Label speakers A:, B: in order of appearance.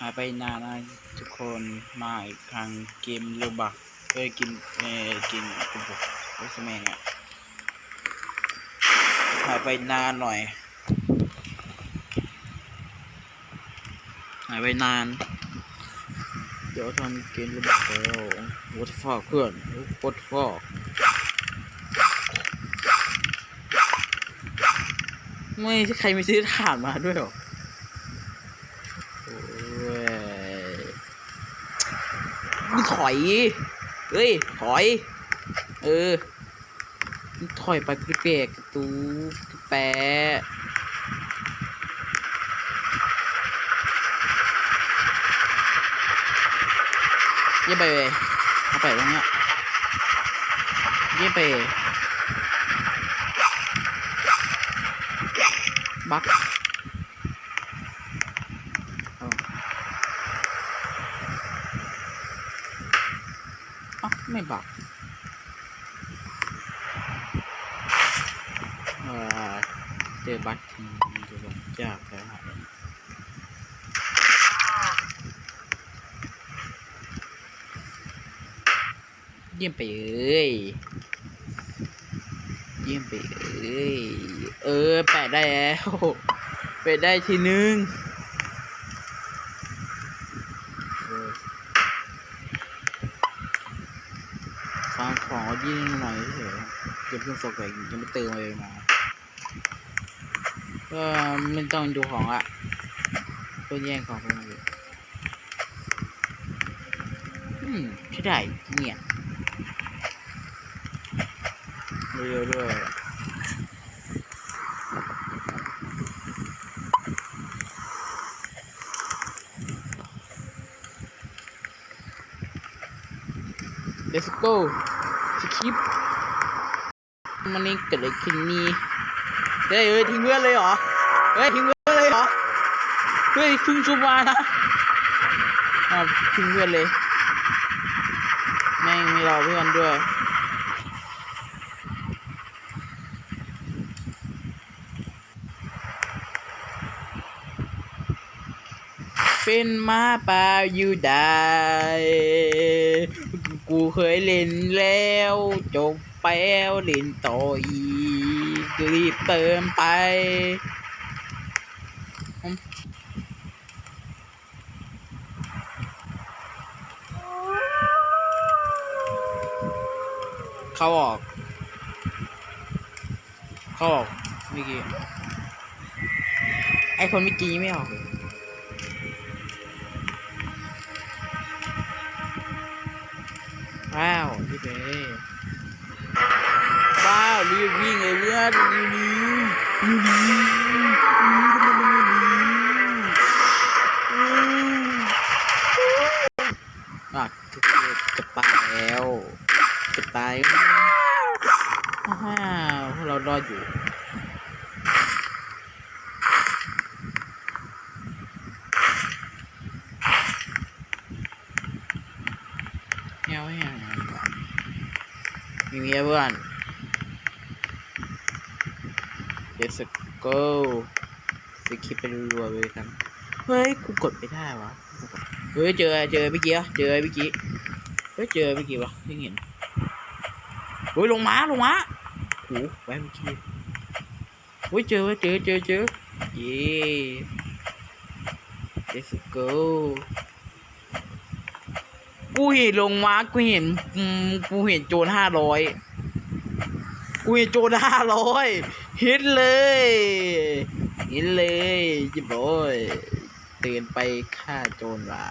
A: ายไปนานนะทุกคนมาอีกครั้งเกมโลบักกินกินกุบกโอ้สมัยเนี่ยหายไปนานหน่อยหายไปนานเดี๋ยวทำเกมโลบักแล้ววอตฟอกเพื่อนวอตฟอกไม่ใครไม่ซื้อถ่านมาด้วยหรอมึงถอยเฮ้ยถอยมึงถอยไปเปียกกระตูแปะเยี่ยไปเลยเอาไปตรงเนี้ยเยี่ยไปบักไม่บักเจอบักทีจะแบบยากแล้วเยี่ยมไปเยี่ยมไปแปะได้แล้วแปะได้ทีนึงฟังของยิ่งหน่อยเถอะเก็บเครื่องสกปรกยังไม่เติมเลยมาก็ไม่ต้องดูของอ่ะเพื่อแย่งของพวกมันอยู่ใช่ได้เนี่ยเร็วด้วยLet's go สคริปมันนี่เกิดอะไรขึ้นนี่ทิ้งเพื่อนเลยเหรอทิ้งเพื่อนเลยเหรอเฮ้ยพึ่งชุบมานะทิ้งเพื่อนเลยแม่งไม่รอเพื่อนด้วยเป็นมาป่าอยู่ได้กูเคยเล่นแล้วจบไปแล้วเล่นต่ออีกรีบเติมไปเขาออกเมื่อกี้ไอคนเมื่อกี้ไม่ออกว้าวพี่เป้ว้าวรีบวิ่งเลยเพื่อนทุกคนจะตายแล้วจะตายเรารอดอยู่มีเพื่อน Let's go สคิปไปรัวๆเลยกันเฮ้ยกูกดไม่ได้วะเฮ้ยเจอเมื่อกี้เจอเมื่อกี้วะไม่เห็นเฮ้ยลงมาโหไว้เมื่อกี้เฮ้ยเจอเย้ Let's go กูเห็นลงมากูเห็นโจร500กูเห็นโจร500ฮิตเลยจิบอยตื่นไปฆ่าโจรว่ะ